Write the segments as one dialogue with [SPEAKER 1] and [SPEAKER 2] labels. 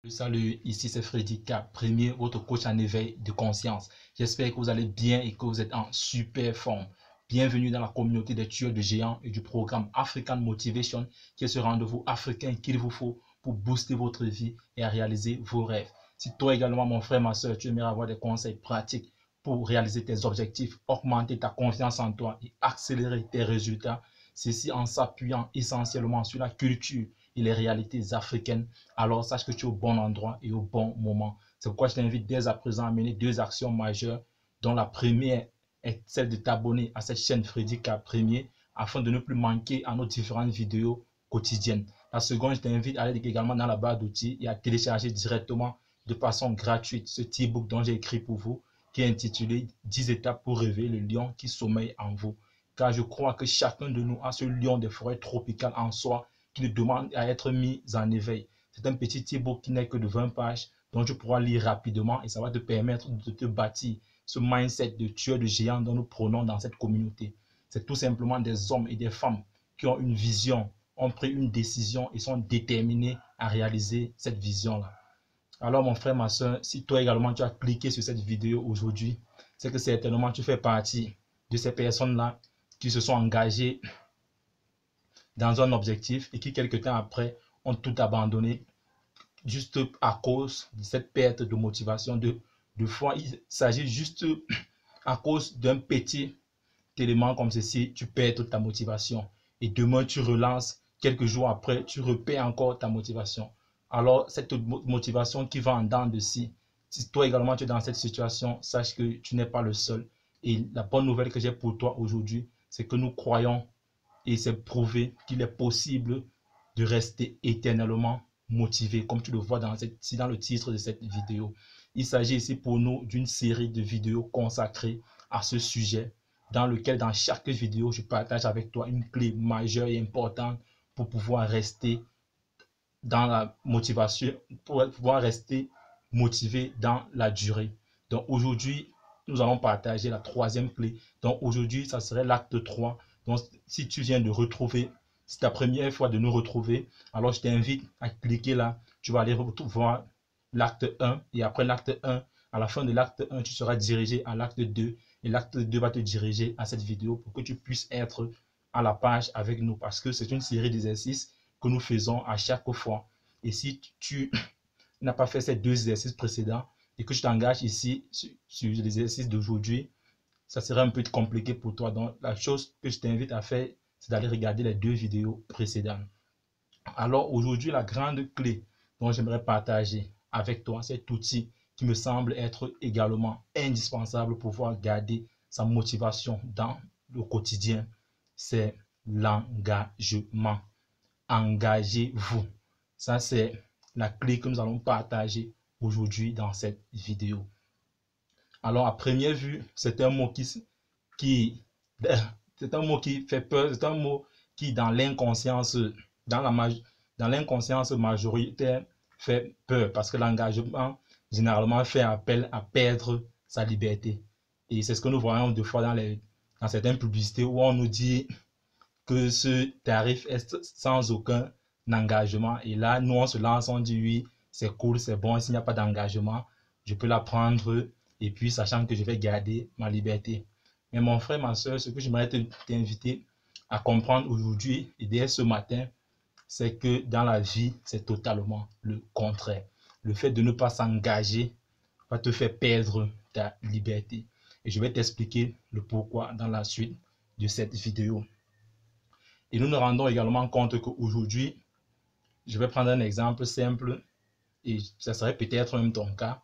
[SPEAKER 1] Salut, ici c'est Freddy K, premier, votre coach en éveil de conscience. J'espère que vous allez bien et que vous êtes en super forme. Bienvenue dans la communauté des tueurs de géants et du programme African Motivation, qui est ce rendez-vous africain qu'il vous faut pour booster votre vie et à réaliser vos rêves. Si toi également, mon frère, ma soeur, tu aimerais avoir des conseils pratiques pour réaliser tes objectifs, augmenter ta confiance en toi et accélérer tes résultats, ceci en s'appuyant essentiellement sur la culture et les réalités africaines, alors sache que tu es au bon endroit et au bon moment. C'est pourquoi je t'invite dès à présent à mener deux actions majeures, dont la première est celle de t'abonner à cette chaîne Freddy K Premier afin de ne plus manquer à nos différentes vidéos quotidiennes. La seconde, je t'invite à aller également dans la barre d'outils et à télécharger directement de façon gratuite ce petit book dont j'ai écrit pour vous, qui est intitulé 10 étapes pour réveiller le lion qui sommeille en vous. Car je crois que chacun de nous a ce lion des forêts tropicales en soi qui demande à être mis en éveil. C'est un petit e-book qui n'est que de 20 pages, dont tu pourras lire rapidement et ça va te permettre de te bâtir ce mindset de tueur de géants dont nous prenons dans cette communauté. C'est tout simplement des hommes et des femmes qui ont une vision, ont pris une décision et sont déterminés à réaliser cette vision-là. Alors mon frère, ma soeur, si toi également tu as cliqué sur cette vidéo aujourd'hui, c'est que certainement tu fais partie de ces personnes-là qui se sont engagées dans un objectif et qui quelque temps après ont tout abandonné juste à cause de cette perte de motivation. De fois, il s'agit juste à cause d'un petit élément comme ceci, tu perds toute ta motivation. Et demain, tu relances, quelques jours après, tu repères encore ta motivation. Alors, cette motivation qui va en dents de scie, si toi également tu es dans cette situation, sache que tu n'es pas le seul. Et la bonne nouvelle que j'ai pour toi aujourd'hui, c'est que nous croyons et c'est prouvé qu'il est possible de rester éternellement motivé, comme tu le vois dans le titre de cette vidéo. Il s'agit ici pour nous d'une série de vidéos consacrées à ce sujet, dans lequel dans chaque vidéo, je partage avec toi une clé majeure et importante pour pouvoir rester dans la motivation, pour pouvoir rester motivé dans la durée. Donc aujourd'hui, nous allons partager la troisième clé. Donc aujourd'hui, ça serait l'acte 3. Donc si tu viens de retrouver, c'est ta première fois de nous retrouver, alors je t'invite à cliquer là. Tu vas aller voir l'acte 1 et après l'acte 1, à la fin de l'acte 1, tu seras dirigé à l'acte 2 et l'acte 2 va te diriger à cette vidéo pour que tu puisses être à la page avec nous parce que c'est une série d'exercices que nous faisons à chaque fois. Et si tu n'as pas fait ces deux exercices précédents et que tu t'engages ici sur l'exercice d'aujourd'hui, ça serait un peu compliqué pour toi. Donc, la chose que je t'invite à faire, c'est d'aller regarder les deux vidéos précédentes. Alors, aujourd'hui, la grande clé dont j'aimerais partager avec toi, cet outil qui me semble être également indispensable pour pouvoir garder sa motivation dans le quotidien, c'est l'engagement. Engagez-vous. Ça, c'est la clé que nous allons partager aujourd'hui dans cette vidéo. Alors, à première vue, c'est un mot qui fait peur, c'est un mot qui, dans l'inconscience majoritaire, fait peur parce que l'engagement, généralement, fait appel à perdre sa liberté. Et c'est ce que nous voyons deux fois dans certaines publicités où on nous dit que ce tarif est sans aucun engagement. Et là, nous, on se lance, on dit oui, c'est cool, c'est bon. S'il n'y a pas d'engagement, je peux la prendre et puis sachant que je vais garder ma liberté. Mais mon frère, ma soeur, ce que j'aimerais t'inviter à comprendre aujourd'hui et dès ce matin, c'est que dans la vie, c'est totalement le contraire. Le fait de ne pas s'engager va te faire perdre ta liberté. Et je vais t'expliquer le pourquoi dans la suite de cette vidéo. Et nous nous rendons également compte qu'aujourd'hui, je vais prendre un exemple simple et ça serait peut-être même ton cas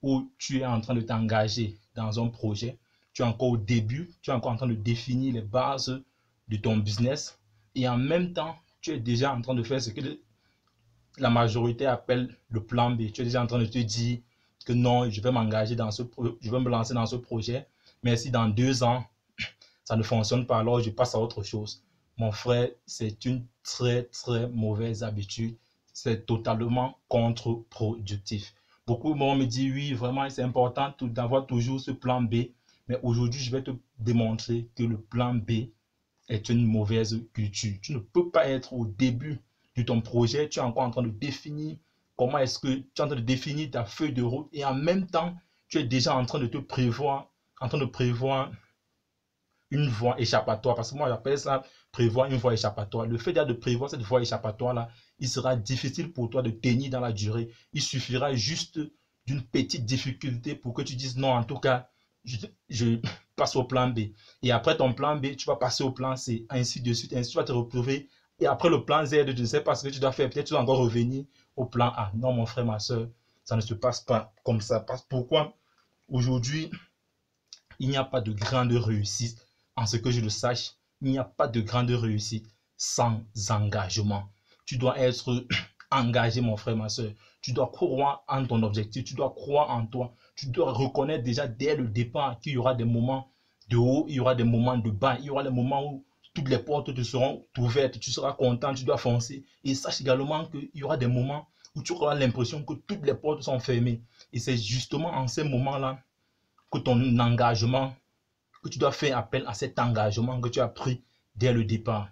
[SPEAKER 1] où tu es en train de t'engager dans un projet, tu es encore au début, tu es encore en train de définir les bases de ton business et en même temps, tu es déjà en train de faire ce que la majorité appelle le plan B. Tu es déjà en train de te dire que non, je vais m'engager je vais me lancer dans ce projet, mais si dans 2 ans, ça ne fonctionne pas, alors je passe à autre chose. Mon frère, c'est une très mauvaise habitude. C'est totalement contre-productif. Beaucoup vont me dire, oui, vraiment, c'est important d'avoir toujours ce plan B. Mais aujourd'hui, je vais te démontrer que le plan B est une mauvaise culture. Tu ne peux pas être au début de ton projet. Tu es encore en train de définir comment est-ce que tu es en train de définir ta feuille de route et en même temps, tu es déjà en train de prévoir une voie échappatoire. Parce que moi, j'appelle ça prévoir une voie échappatoire. Le fait de prévoir cette voie échappatoire-là, il sera difficile pour toi de tenir dans la durée. Il suffira juste d'une petite difficulté pour que tu dises non, en tout cas, je passe au plan B. Et après ton plan B, tu vas passer au plan C, ainsi de suite, ainsi tu vas te retrouver. Et après le plan Z, je ne sais pas ce que tu dois faire. Peut-être tu dois encore revenir au plan A. Non, mon frère, ma soeur, ça ne se passe pas comme ça. Pourquoi? Aujourd'hui, il n'y a pas de grande réussite. En ce que je le sache, il n'y a pas de grande réussite sans engagement. Tu dois être engagé, mon frère, ma soeur. Tu dois croire en ton objectif. Tu dois croire en toi. Tu dois reconnaître déjà dès le départ qu'il y aura des moments de haut, il y aura des moments de bas, il y aura des moments où toutes les portes te seront ouvertes, tu seras content, tu dois foncer. Et sache également qu'il y aura des moments où tu auras l'impression que toutes les portes sont fermées. Et c'est justement en ces moments-là que ton engagement, que tu dois faire appel à cet engagement que tu as pris dès le départ.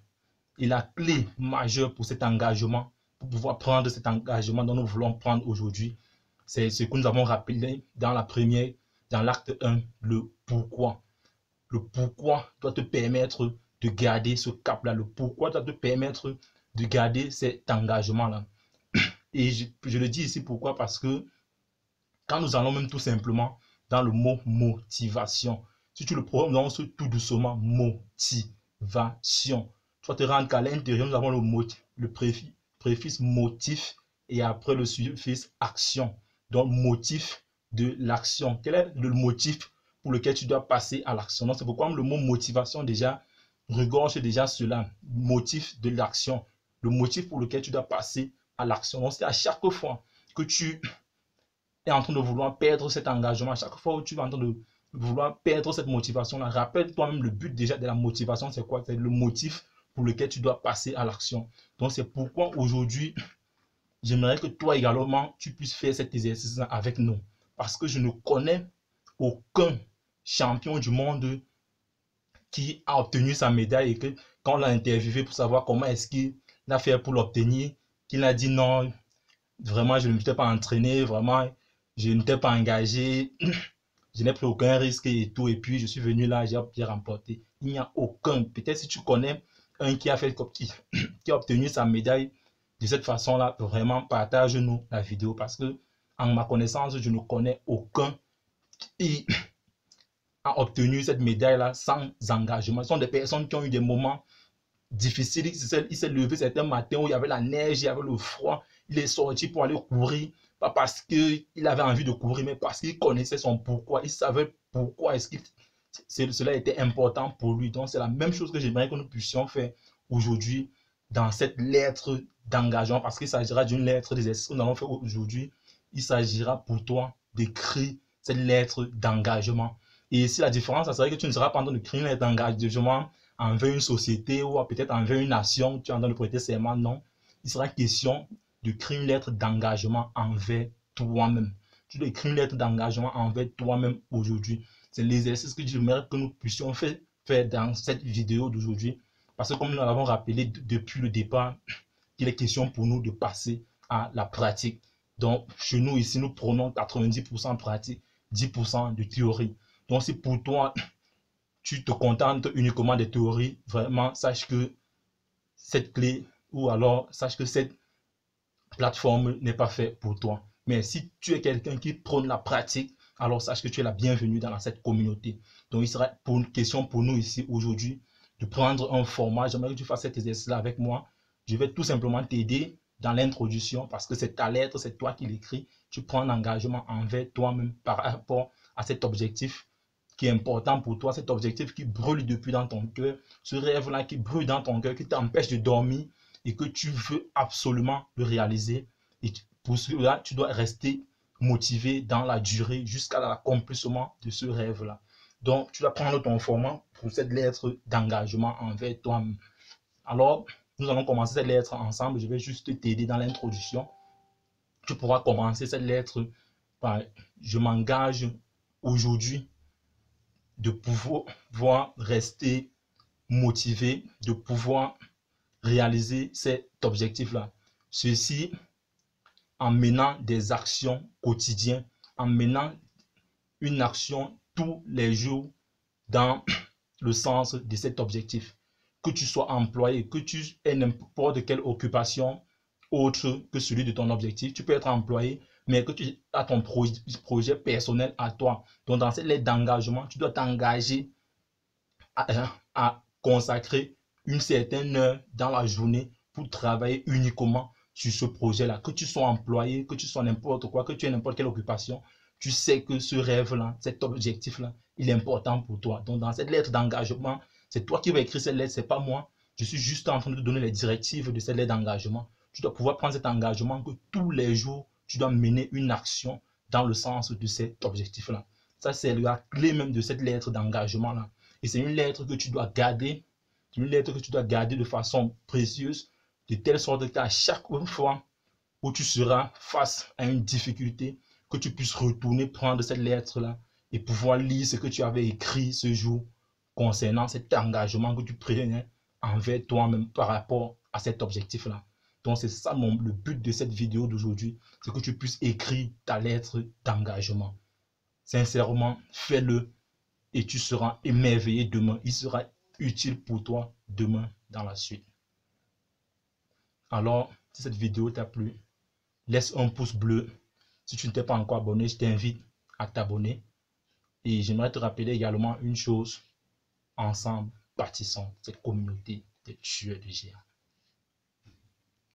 [SPEAKER 1] Et la clé majeure pour cet engagement, pour pouvoir prendre cet engagement dont nous voulons prendre aujourd'hui, c'est ce que nous avons rappelé dans l'acte 1, le pourquoi. Le pourquoi doit te permettre de garder ce cap-là. Le pourquoi doit te permettre de garder cet engagement-là. Et je le dis ici pourquoi, parce que quand nous allons même tout simplement dans le mot motivation, si tu le prononces tout doucement, motivation, tu vas te rendre qu'à l'intérieur, nous avons le préfixe motif et après le suffixe action. Donc, motif de l'action. Quel est le motif pour lequel tu dois passer à l'action? Donc, c'est pourquoi le mot motivation déjà regorge déjà cela. Motif de l'action. Le motif pour lequel tu dois passer à l'action. Donc, c'est à chaque fois que tu es en train de vouloir perdre cet engagement, à chaque fois où tu es en train de vouloir perdre cette motivation-là, rappelle-toi même le but déjà de la motivation, c'est quoi? C'est le motif pour lequel tu dois passer à l'action. Donc, c'est pourquoi aujourd'hui, j'aimerais que toi également, tu puisses faire cet exercice avec nous. Parce que je ne connais aucun champion du monde qui a obtenu sa médaille et que quand on l'a interviewé pour savoir comment est-ce qu'il a fait pour l'obtenir, qu'il a dit non, vraiment, je ne m'étais pas entraîné, vraiment, je n'étais pas engagé, je n'ai pris aucun risque et tout, et puis je suis venu là, j'ai remporté. Il n'y a aucun. Peut-être si tu connais un qui a obtenu sa médaille de cette façon-là, vraiment, partage-nous la vidéo parce que, en ma connaissance, je ne connais aucun qui a obtenu cette médaille-là sans engagement. Ce sont des personnes qui ont eu des moments difficiles. Il s'est levé certains matins où il y avait la neige, il y avait le froid. Il est sorti pour aller courir, pas parce qu'il avait envie de courir, mais parce qu'il connaissait son pourquoi. Il savait pourquoi cela était important pour lui. Donc, c'est la même chose que j'aimerais que nous puissions faire aujourd'hui dans cette lettre d'engagement, parce qu'il s'agira d'une lettre d'exercice que nous allons faire aujourd'hui. Il s'agira pour toi d'écrire cette lettre d'engagement. Et ici, la différence, ça serait que tu ne seras pas en train de créer une lettre d'engagement envers une société ou peut-être envers une nation, tu es en train de prêter serment. Non, il sera question de créer une lettre d'engagement envers toi-même. Tu dois écrire une lettre d'engagement envers toi-même aujourd'hui. C'est l'exercice que j'aimerais que nous puissions faire dans cette vidéo d'aujourd'hui. Parce que comme nous l'avons rappelé depuis le départ, il est question pour nous de passer à la pratique. Donc, chez nous ici, nous prenons 90% pratique, 10% de théorie. Donc, si pour toi, tu te contentes uniquement des théories, vraiment, sache que cette clé ou alors sache que cette plateforme n'est pas faite pour toi. Mais si tu es quelqu'un qui prône la pratique, alors sache que tu es la bienvenue dans cette communauté. Donc, il sera une question pour nous ici aujourd'hui de prendre un format. J'aimerais que tu fasses cet exercice-là avec moi. Je vais tout simplement t'aider dans l'introduction parce que c'est ta lettre, c'est toi qui l'écris. Tu prends un engagement envers toi-même par rapport à cet objectif qui est important pour toi, cet objectif qui brûle depuis dans ton cœur, ce rêve-là qui brûle dans ton cœur, qui t'empêche de dormir et que tu veux absolument le réaliser. Et pour cela, tu dois rester motivé dans la durée jusqu'à l'accomplissement de ce rêve-là. Donc, tu dois prendre ton format pour cette lettre d'engagement envers toi-même. Alors, nous allons commencer cette lettre ensemble. Je vais juste t'aider dans l'introduction. Tu pourras commencer cette lettre par « Je m'engage aujourd'hui de pouvoir rester motivé, de pouvoir réaliser cet objectif-là. Ceci en menant des actions quotidiennes, en menant une action tous les jours dans le sens de cet objectif. Que tu sois employé, que tu aies n'importe quelle occupation autre que celui de ton objectif. Tu peux être employé, mais que tu as ton projet personnel à toi. Donc, dans cette lettre d'engagement, tu dois t'engager à consacrer une certaine heure dans la journée pour travailler uniquement sur ce projet-là. Que tu sois employé, que tu sois n'importe quoi, que tu aies n'importe quelle occupation, tu sais que ce rêve-là, cet objectif-là, il est important pour toi. Donc, dans cette lettre d'engagement, c'est toi qui vas écrire cette lettre, c'est pas moi. Je suis juste en train de te donner les directives de cette lettre d'engagement. Tu dois pouvoir prendre cet engagement que tous les jours, tu dois mener une action dans le sens de cet objectif-là. Ça, c'est la clé même de cette lettre d'engagement-là. Et c'est une lettre que tu dois garder, de façon précieuse, de telle sorte qu'à chaque fois où tu seras face à une difficulté, que tu puisses retourner prendre cette lettre-là et pouvoir lire ce que tu avais écrit ce jour concernant cet engagement que tu prenais envers toi-même par rapport à cet objectif-là. Donc, c'est ça le but de cette vidéo d'aujourd'hui, c'est que tu puisses écrire ta lettre d'engagement. Sincèrement, fais-le et tu seras émerveillé demain. Il sera utile pour toi demain dans la suite. Alors, si cette vidéo t'a plu, laisse un pouce bleu. Si tu ne t'es pas encore abonné, je t'invite à t'abonner. Et j'aimerais te rappeler également une chose. Ensemble, bâtissons cette communauté des tueurs de géants.